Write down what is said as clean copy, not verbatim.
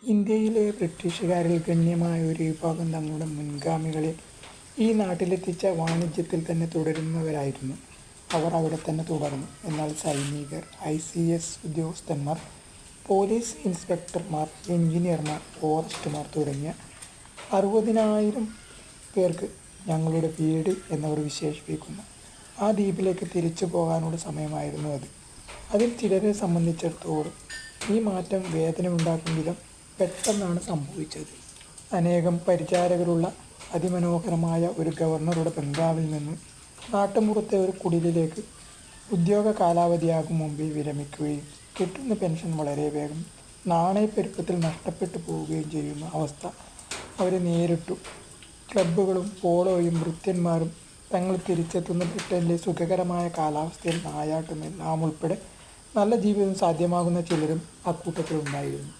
ഇന്ത്യയിലെ ബ്രിട്ടീഷുകാരിൽ ഗണ്യമായ ഒരു വിഭാഗം തങ്ങളുടെ മുൻഗാമികളെ ഈ നാട്ടിലെത്തിച്ച വാണിജ്യത്തിൽ തന്നെ തുടരുന്നവരായിരുന്നു. അവർ അവിടെ തന്നെ തുടർന്നു. എന്നാൽ സൈനികർ, ICS ഉദ്യോഗസ്ഥന്മാർ, പോലീസ് ഇൻസ്പെക്ടർമാർ, എഞ്ചിനീയർമാർ, ഫോറസ്റ്റുമാർ തുടങ്ങിയ 60,000 പേർക്ക് ഞങ്ങളുടെ വീട് എന്നവർ വിശേഷിപ്പിക്കുന്നു ആ ദ്വീപിലേക്ക് തിരിച്ചു പോകാനുള്ള സമയമായിരുന്നു അത്. അതിൽ ചിലരെ സംബന്ധിച്ചിടത്തോളം ഈ മാറ്റം വേദനയുണ്ടാക്കും വിധം പെട്ടെന്നാണ് സംഭവിച്ചത്. അനേകം പരിചാരകരുള്ള അതിമനോഹരമായ ഒരു ഗവർണറുടെ ബംഗ്ലാവിൽ നിന്ന് നാട്ടുമ്പുറത്തെ ഒരു കുടിലിലേക്ക് ഉദ്യോഗ കാലാവധിയാകും മുമ്പേ വിരമിക്കുകയും കിട്ടുന്ന പെൻഷൻ വളരെ വേഗം നാണയപ്പെരുപ്പത്തിൽ നഷ്ടപ്പെട്ടു പോവുകയും ചെയ്യുന്ന അവസ്ഥ അവരെ നേരിട്ടു. ക്ലബ്ബുകളും പോളോയും ഭൃത്യന്മാരും തങ്ങൾ തിരിച്ചെത്തുന്ന ബ്രിട്ടനിലെ സുഖകരമായ കാലാവസ്ഥയിൽ നായാട്ടും എല്ലാം ഉൾപ്പെടെ നല്ല ജീവിതം സാധ്യമാകുന്ന ചിലരും അക്കൂട്ടത്തിലുണ്ടായിരുന്നു.